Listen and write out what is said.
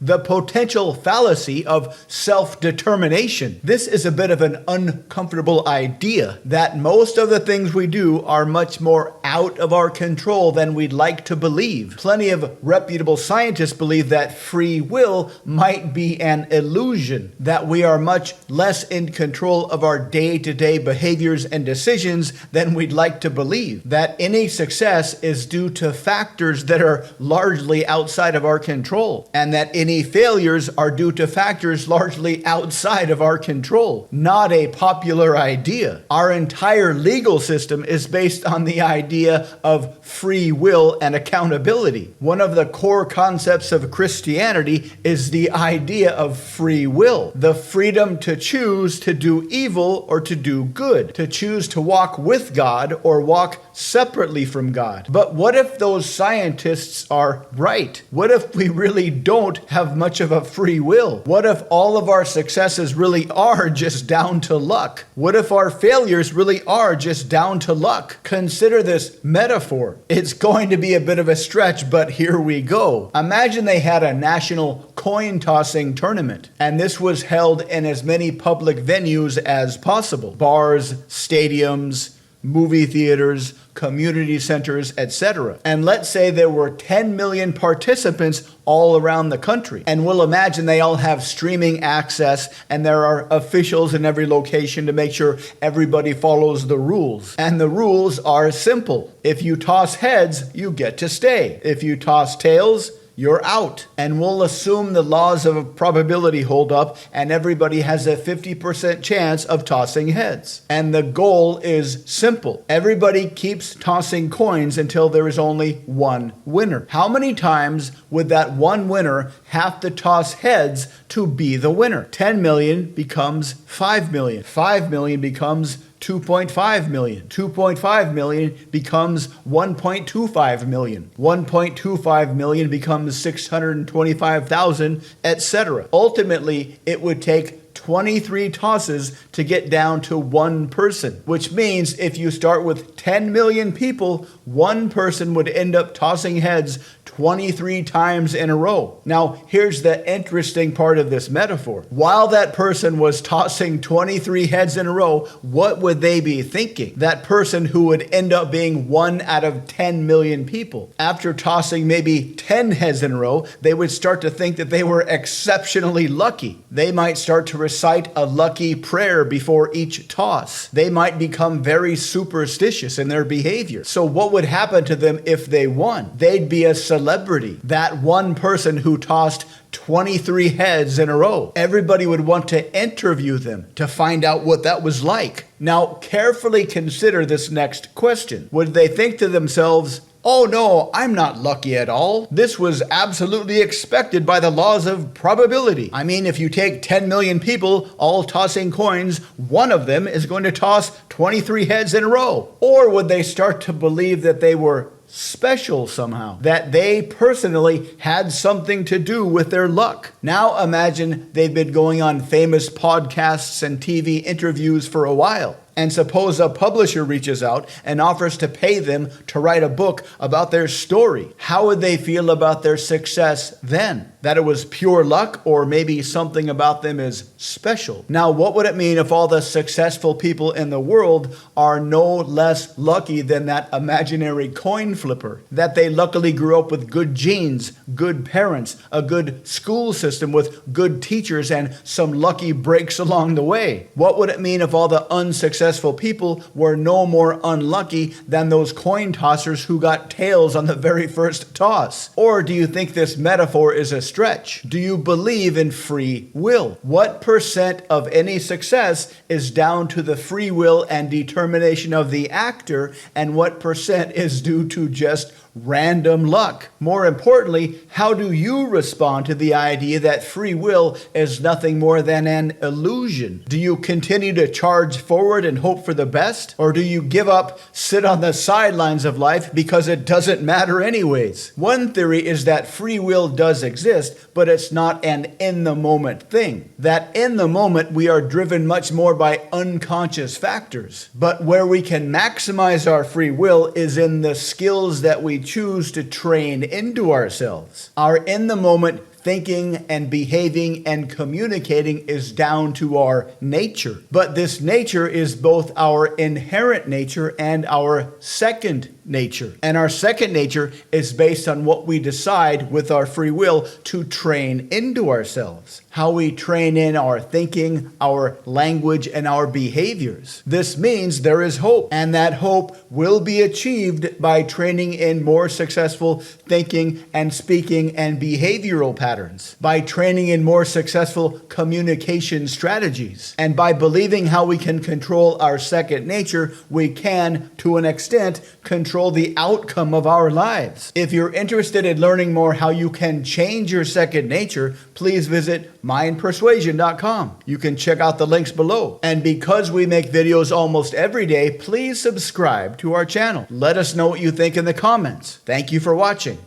The potential fallacy of self-determination. This is a bit of an uncomfortable idea that most of the things we do are much more out of our control than we'd like to believe. Plenty of reputable scientists believe that free will might be an illusion, that we are much less in control of our day-to-day behaviors and decisions than we'd like to believe, that any success is due to factors that are largely outside of our control, and that any failures are due to factors largely outside of our control. Not a popular idea. Our entire legal system is based on the idea of free will and accountability. One of the core concepts of Christianity is the idea of free will, the freedom to choose to do evil or to do good, to choose to walk with God or walk separately from God. But what if those scientists are right? What if we really don't have much of a free will? What if all of our successes really are just down to luck? What if our failures really are just down to luck? Consider this metaphor. It's going to be a bit of a stretch, but here we go. Imagine they had a national coin tossing tournament, and this was held in as many public venues as possible. Bars, stadiums, movie theaters, community centers, etc. And let's say there were 10 million participants all around the country. And we'll imagine they all have streaming access, and there are officials in every location to make sure everybody follows the rules. And the rules are simple. If you toss heads, you get to stay. If you toss tails, you're out. And we'll assume the laws of probability hold up, and everybody has a 50% chance of tossing heads. And the goal is simple. Everybody keeps tossing coins until there is only one winner. How many times would that one winner have to toss heads to be the winner? 10 million becomes 5 million. 5 million becomes 2.5 million. 2.5 million becomes 1.25 million. 1.25 million becomes 625,000, etc. Ultimately, it would take 23 tosses to get down to one person, which means if you start with 10 million people, one person would end up tossing heads 23 times in a row. Now, here's the interesting part of this metaphor. While that person was tossing 23 heads in a row, what would they be thinking? That person who would end up being 1 out of 10 million people. After tossing maybe 10 heads in a row, they would start to think that they were exceptionally lucky. They might start to recite a lucky prayer before each toss. They might become very superstitious in their behavior. So what would happen to them if they won? They'd be a celebrity. That one person who tossed 23 heads in a row. Everybody would want to interview them to find out what that was like. Now, carefully consider this next question. Would they think to themselves, "Oh no, I'm not lucky at all. This was absolutely expected by the laws of probability. I mean, if you take 10 million people all tossing coins, one of them is going to toss 23 heads in a row." Or would they start to believe that they were special somehow, that they personally had something to do with their luck? Now imagine they've been going on famous podcasts and TV interviews for a while. And suppose a publisher reaches out and offers to pay them to write a book about their story. How would they feel about their success then? That it was pure luck, or maybe something about them is special? Now, what would it mean if all the successful people in the world are no less lucky than that imaginary coin flipper? That they luckily grew up with good genes, good parents, a good school system with good teachers, and some lucky breaks along the way? What would it mean if all the unsuccessful people were no more unlucky than those coin tossers who got tails on the very first toss? Or do you think this metaphor is a stretch? Do you believe in free will? What percent of any success is down to the free will and determination of the actor, and what percent is due to just random luck? More importantly, how do you respond to the idea that free will is nothing more than an illusion? Do you continue to charge forward and hope for the best? Or do you give up, sit on the sidelines of life because it doesn't matter anyways? One theory is that free will does exist, but it's not an in-the-moment thing. That in the moment we are driven much more by unconscious factors. But where we can maximize our free will is in the skills that we choose to train into ourselves. Our in-the-moment thinking and behaving and communicating is down to our nature. But this nature is both our inherent nature and our second nature. And our second nature is based on what we decide with our free will to train into ourselves. How we train in our thinking, our language, and our behaviors. This means there is hope, and that hope will be achieved by training in more successful thinking and speaking and behavioral patterns, by training in more successful communication strategies, and by believing how we can control our second nature, we can, to an extent, control the outcome of our lives. If you're interested in learning more how you can change your second nature, please visit mindpersuasion.com. You can check out the links below. And because we make videos almost every day, please subscribe to our channel. Let us know what you think in the comments. Thank you for watching.